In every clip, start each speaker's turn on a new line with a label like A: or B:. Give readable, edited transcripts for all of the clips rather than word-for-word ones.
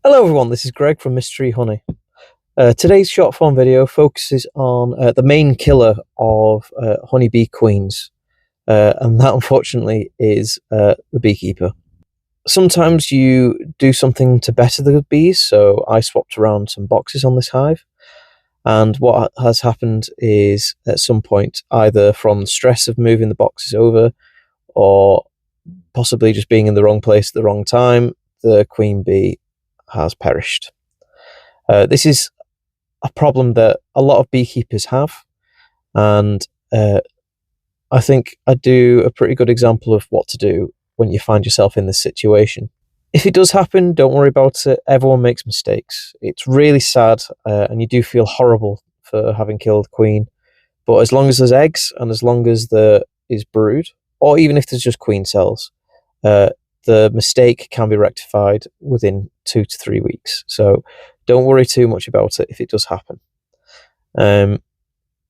A: Hello everyone, this is Greg from Mystery Honey. Today's short form video focuses on the main killer of honeybee queens, and that unfortunately is the beekeeper. Sometimes you do something to better the bees, so I swapped around some boxes on this hive, and what has happened is at some point, either from the stress of moving the boxes over or possibly just being in the wrong place at the wrong time, the queen bee has perished. This is a problem that a lot of beekeepers have, and I think I do a pretty good example of what to do when you find yourself in this situation. If it does happen, don't worry about it. Everyone makes mistakes. It's really sad, and you do feel horrible for having killed queen, but as long as there's eggs and as long as there is brood, or even if there's just queen cells, the mistake can be rectified within 2 to 3 weeks. So don't worry too much about it if it does happen.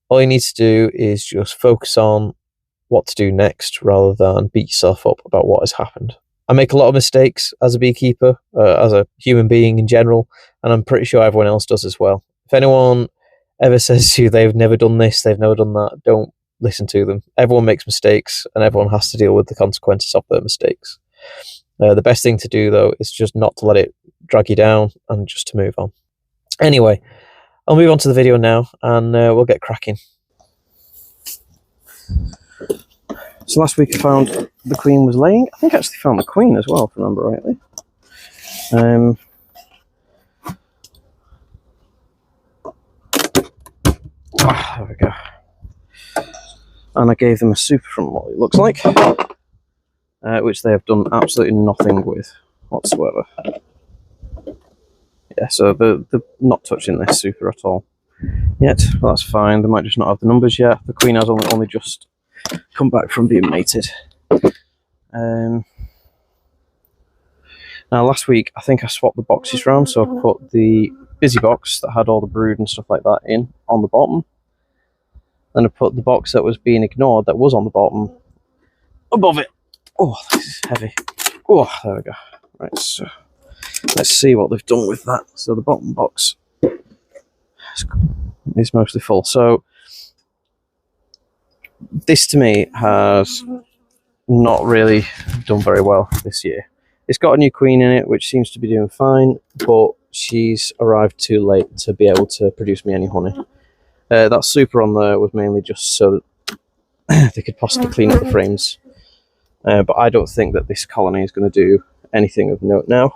A: All you need to do is just focus on what to do next rather than beat yourself up about what has happened. I make a lot of mistakes as a beekeeper, as a human being in general, and I'm pretty sure everyone else does as well. If anyone ever says to you they've never done this, they've never done that, don't listen to them. Everyone makes mistakes and everyone has to deal with the consequences of their mistakes. The best thing to do, though, is just not to let it drag you down and just to move on. Anyway, I'll move on to the video now and we'll get cracking. So last week I found the queen was laying. I think I actually found the queen as well, if I remember rightly. There we go. And I gave them a super from what it looks like. Which they have done absolutely nothing with whatsoever. Yeah, so they're not touching this super at all yet. Well, that's fine. They might just not have the numbers yet. The queen has only just come back from being mated. Now, last week I think I swapped the boxes around, so I put the busy box that had all the brood and stuff like that in on the bottom. Then I put the box that was being ignored, that was on the bottom, above it. Oh, this is heavy. Oh, there we go. Right, so let's see what they've done with that. So the bottom box is mostly full. So this to me has not really done very well this year. It's got a new queen in it, which seems to be doing fine, but she's arrived too late to be able to produce me any honey. That super on there was mainly just so that they could possibly clean up the frames. But I don't think that this colony is going to do anything of note now.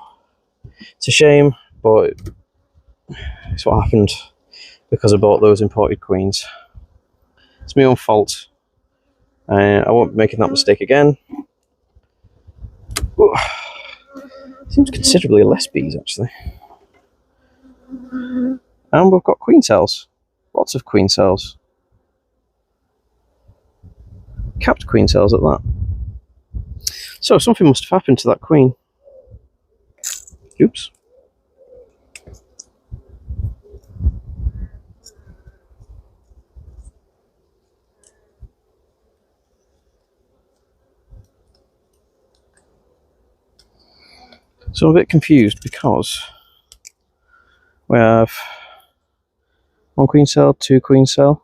A: It's a shame, but it's what happened because I bought those imported queens. It's my own fault. I won't be making that mistake again. Ooh. Seems considerably less bees, actually. And we've got queen cells. Lots of queen cells. Capped queen cells at that. So something must have happened to that queen. Oops. So I'm a bit confused because we have 1 queen cell, 2 queen cell,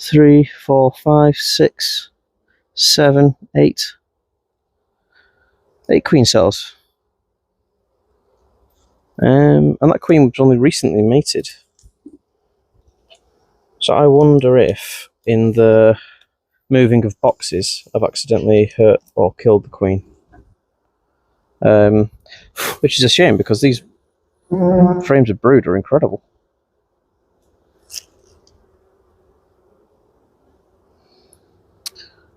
A: 3, 4, 5, 6, 7, 8 queen cells. And that queen was only recently mated. So I wonder if in the moving of boxes I've accidentally hurt or killed the queen. Which is a shame because these frames of brood are incredible.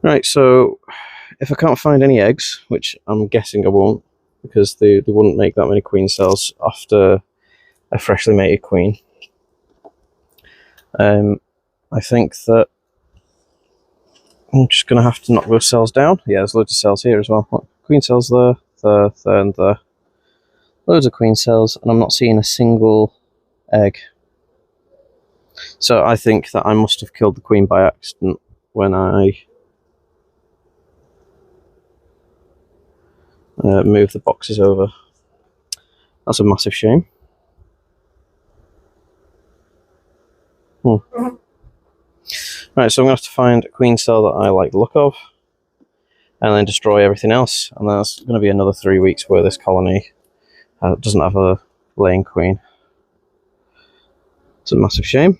A: Right, so if I can't find any eggs, which I'm guessing I won't, because they wouldn't make that many queen cells after a freshly mated queen, I think that I'm just going to have to knock those cells down. Yeah, there's loads of cells here as well. What? Queen cells there, and there. Loads of queen cells, and I'm not seeing a single egg. So I think that I must have killed the queen by accident when I move the boxes over. That's a massive shame. Right, so I'm going to have to find a queen cell that I like the look of, and then destroy everything else, and that's going to be another 3 weeks where this colony doesn't have a laying queen. It's a massive shame.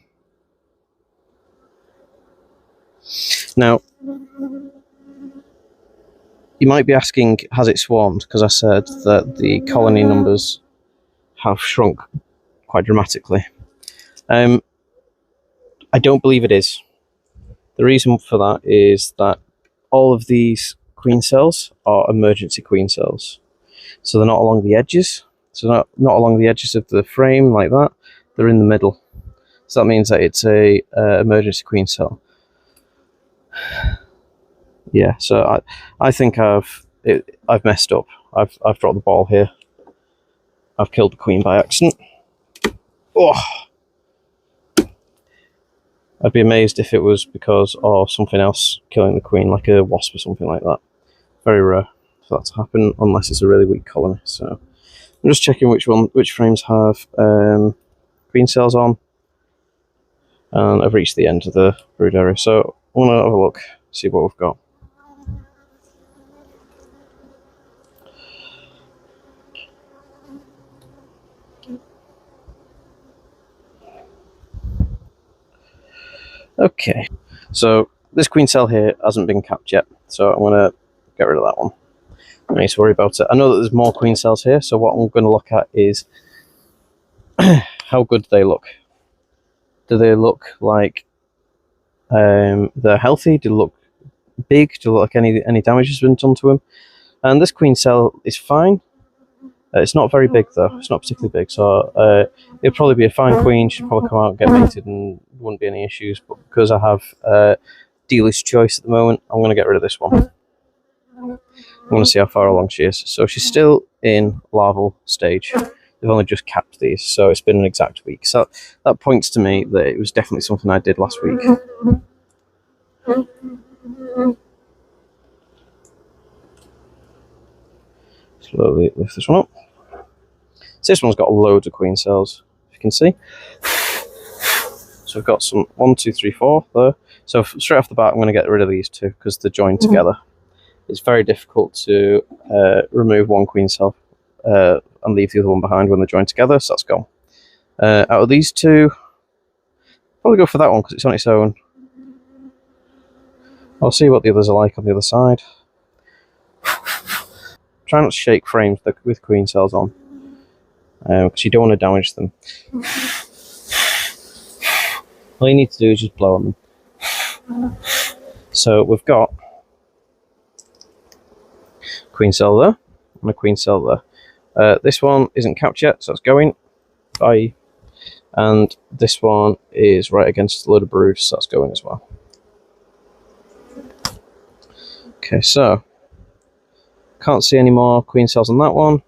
A: Now, you might be asking, has it swarmed? Because I said that the colony numbers have shrunk quite dramatically. I don't believe it is. The reason for that is that all of these queen cells are emergency queen cells. So they're not along the edges. So not along the edges of the frame like that. They're in the middle. So that means that it's a emergency queen cell. Yeah, so I think I've messed up. I've dropped the ball here. I've killed the queen by accident. Oh! I'd be amazed if it was because of something else killing the queen, like a wasp or something like that. Very rare for that to happen, unless it's a really weak colony. So I'm just checking which frames have queen cells on, and I've reached the end of the brood area. So I want to have a look, see what we've got. Okay, so this queen cell here hasn't been capped yet, so I'm going to get rid of that one. I don't need to worry about it. I know that there's more queen cells here, so what I'm going to look at is how good they look. Do they look like they're healthy? Do they look big? Do they look like any damage has been done to them? And this queen cell is fine. It's not very big though. It's not particularly big, so it'll probably be a fine queen. She'll probably come out and get mated, and wouldn't be any issues. But because I have dealer's choice at the moment, I'm going to get rid of this one. I'm going to see how far along she is. So she's still in larval stage. They've only just capped these, so it's been an exact week. So that points to me that it was definitely something I did last week. Slowly lift this one up. So this one's got loads of queen cells, if you can see. So we've got some 1, 2, 3, 4 there. So straight off the bat, I'm going to get rid of these two because they're joined together. It's very difficult to remove one queen cell and leave the other one behind when they're joined together, so that's gone. Out of these two, probably go for that one because it's on its own. I'll see what the others are like on the other side. Try not to shake frames with queen cells on, because you don't want to damage them. All you need to do is just blow on them. So we've got queen cell there and a queen cell there. This one isn't capped yet, so it's going. Bye. And this one is right against a load of brood, so that's going as well. Okay, so can't see any more queen cells on that one,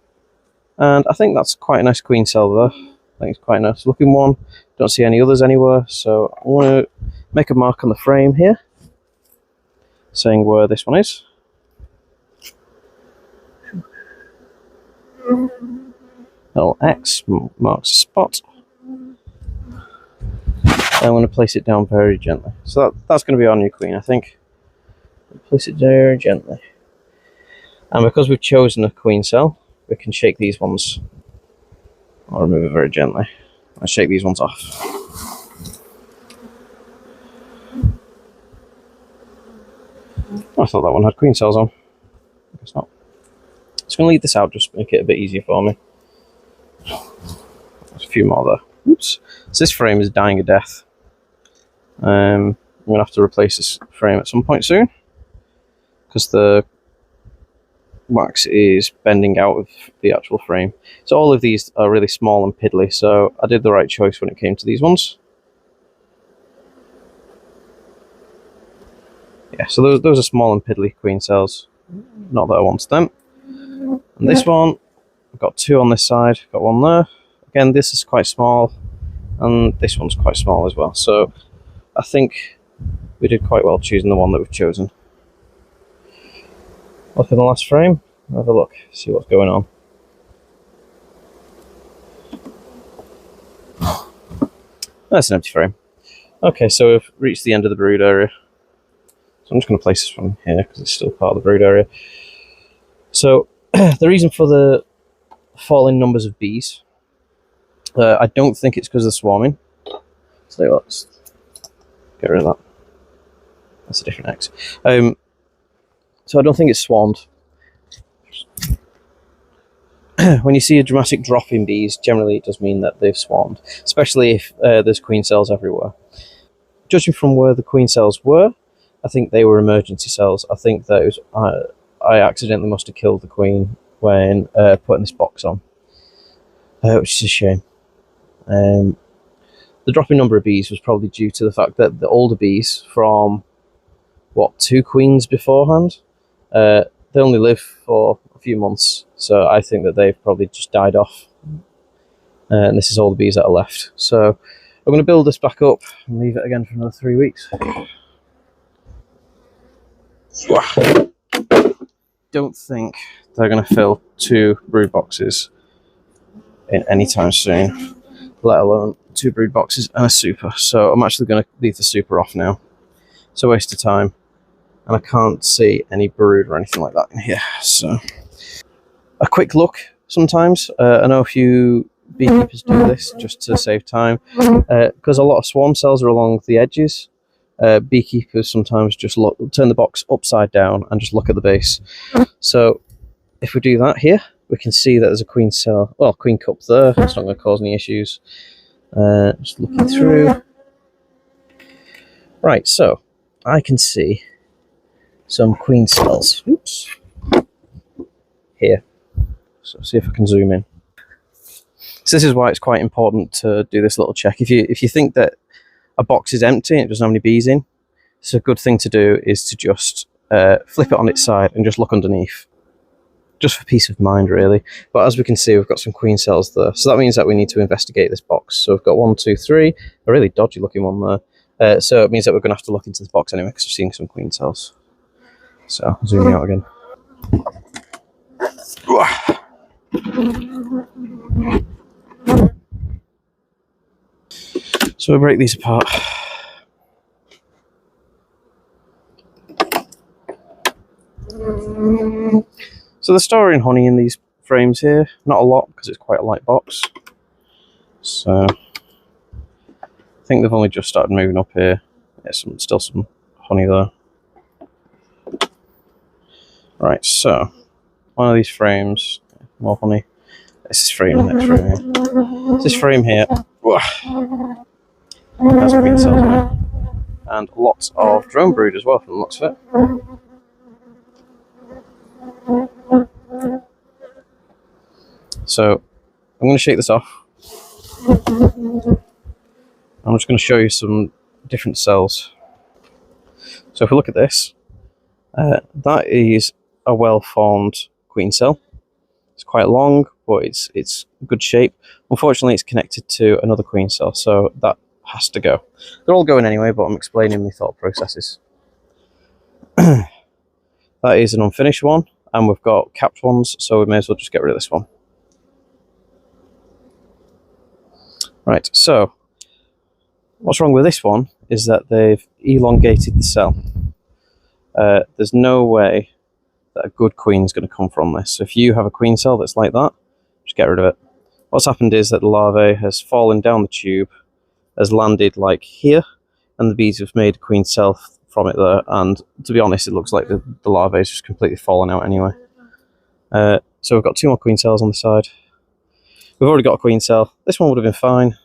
A: and I think that's quite a nice queen cell there. I think it's quite a nice looking one. Don't see any others anywhere, so I want to make a mark on the frame here saying where this one is. Little X marks a spot. I'm going to place it down very gently. So that's going to be our new queen, I think. Place it very gently. And because we've chosen a queen cell, we can shake these ones. I'll remove it very gently. I'll shake these ones off. I thought that one had queen cells on. I guess not. Just going to leave this out, just to make it a bit easier for me. There's a few more there. Oops. So this frame is dying a death. I'm going to have to replace this frame at some point soon, because the wax is bending out of the actual frame. So all of these are really small and piddly, so I did the right choice when it came to these ones. Yeah, so those are small and piddly queen cells. Not that I want them. And this one, I've got two on this side, got one there. Again, this is quite small, and this one's quite small as well. So I think we did quite well choosing the one that we've chosen. Look in the last frame, Have a look, see what's going on. That's an empty frame. Okay, so we've reached the end of the brood area. So I'm just going to place this one here because it's still part of the brood area. So the reason for the falling numbers of bees, I don't think it's because of swarming. So let's get rid of that. That's a different X. So I don't think it's swarmed. When you see a dramatic drop in bees, generally it does mean that they've swarmed, especially if there's queen cells everywhere. Judging from where the queen cells were, I think they were emergency cells. I think those I accidentally must have killed the queen when putting this box on, which is a shame. The drop in number of bees was probably due to the fact that the older bees from, 2 queens beforehand, they only live for a few months, so I think that they've probably just died off. And this is all the bees that are left. So I'm going to build this back up and leave it again for another 3 weeks. Don't think they're going to fill 2 brood boxes in any time soon, let alone 2 brood boxes and a super. So I'm actually going to leave the super off now. It's a waste of time, and I can't see any brood or anything like that in here. So a quick look sometimes. I know a few beekeepers do this just to save time, because a lot of swarm cells are along the edges. Beekeepers sometimes just turn the box upside down and just look at the base. So if we do that here, we can see that there's a queen cell, queen cup there. It's not going to cause any issues. Just looking through. Right, so I can see some queen cells. Oops. Here. So see if I can zoom in. So this is why it's quite important to do this little check. If you think that a box is empty and it doesn't have any bees in, it's a good thing to do is to just flip it on its side and just look underneath. Just for peace of mind, really. But as we can see, we've got some queen cells there. So that means that we need to investigate this box. So we've got 1, 2, 3, a really dodgy looking one there. So it means that we're going to have to look into this box anyway because we're seeing some queen cells. So zooming out again. So we'll break these apart. So they're storing honey in these frames here. Not a lot because it's quite a light box. So I think they've only just started moving up here. There's still some honey there. Right, so one of these frames, more honey. This is frame, next frame here. This frame here has queen cells in it. And lots of drone brood as well from the looks of it. So I'm going to shake this off. I'm just going to show you some different cells. So if we look at this, that is a well-formed queen cell. It's quite long, but it's good shape. Unfortunately, it's connected to another queen cell, so that has to go. They're all going anyway, but I'm explaining my thought processes. That is an unfinished one, and we've got capped ones, so we may as well just get rid of this one. Right, so what's wrong with this one is that they've elongated the cell. There's no way that a good queen is going to come from this. So if you have a queen cell that's like that, just get rid of it. What's happened is that the larvae has fallen down the tube, has landed like here, and the bees have made a queen cell from it there, and to be honest, it looks like the larvae is just completely fallen out anyway. So we've got 2 more queen cells on the side. We've already got a queen cell. This one would have been fine,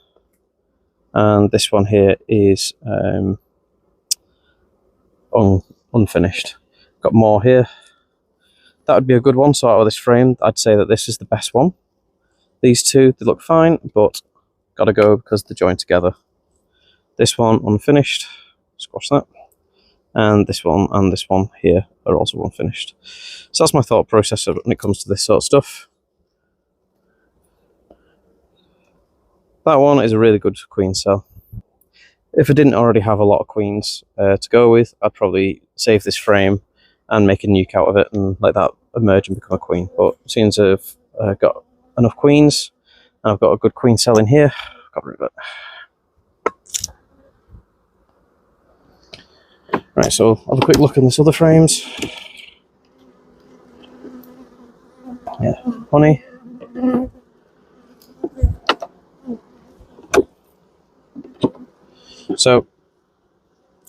A: and this one here is unfinished. Got more here. That would be a good one. So out of this frame, I'd say that this is the best one. These 2, they look fine, but gotta go because they're joined together. This one unfinished, squash that. And this one here are also unfinished. So that's my thought process when it comes to this sort of stuff. That one is a really good queen cell. If I didn't already have a lot of queens to go with, I'd probably save this frame and make a nuke out of it and let that emerge and become a queen. But since I've got enough queens, and I've got a good queen cell in here, I've got rid of it. Right, so I'll have a quick look in this other frames. Yeah, honey. So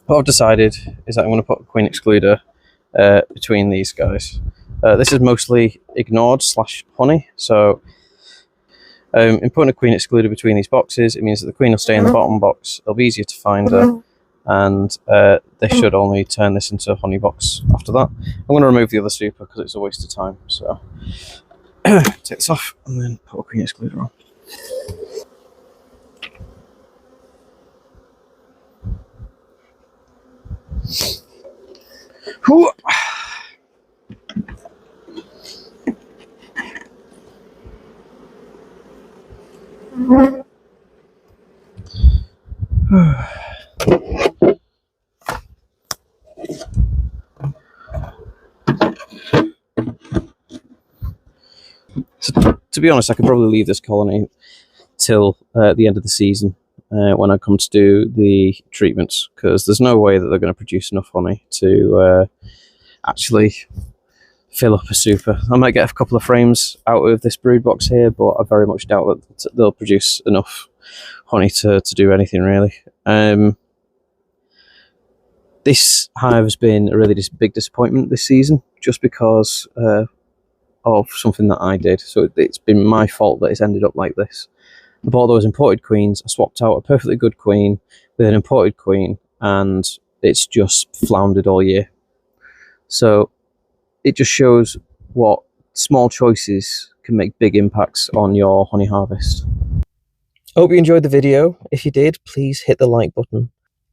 A: what I've decided is that I'm going to put a queen excluder between these guys. This is mostly ignored / honey, so in putting a queen excluder between these boxes, it means that the queen will stay in the bottom box. It'll be easier to find her, and this should only turn this into a honey box after that. I'm going to remove the other super because it's a waste of time, so take this off and then put a queen excluder on. Whew. So, to be honest, I could probably leave this colony till the end of the season when I come to do the treatments, because there's no way that they're going to produce enough honey to actually fill up a super. I might get a couple of frames out of this brood box here, but I very much doubt that they'll produce enough honey to do anything really. This hive has been a really big disappointment this season, just because of something that I did. So it's been my fault that it's ended up like this. I bought those imported queens, I swapped out a perfectly good queen with an imported queen, and it's just floundered all year. So it just shows what small choices can make big impacts on your honey harvest. I hope you enjoyed the video. If you did, please hit the like button.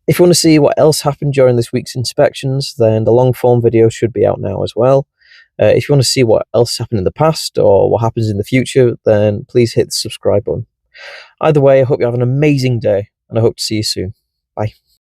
A: If you want to see what else happened during this week's inspections, then the long form video should be out now as well. If you want to see what else happened in the past or what happens in the future, then please hit the subscribe button. Either way, I hope you have an amazing day, and I hope to see you soon. Bye.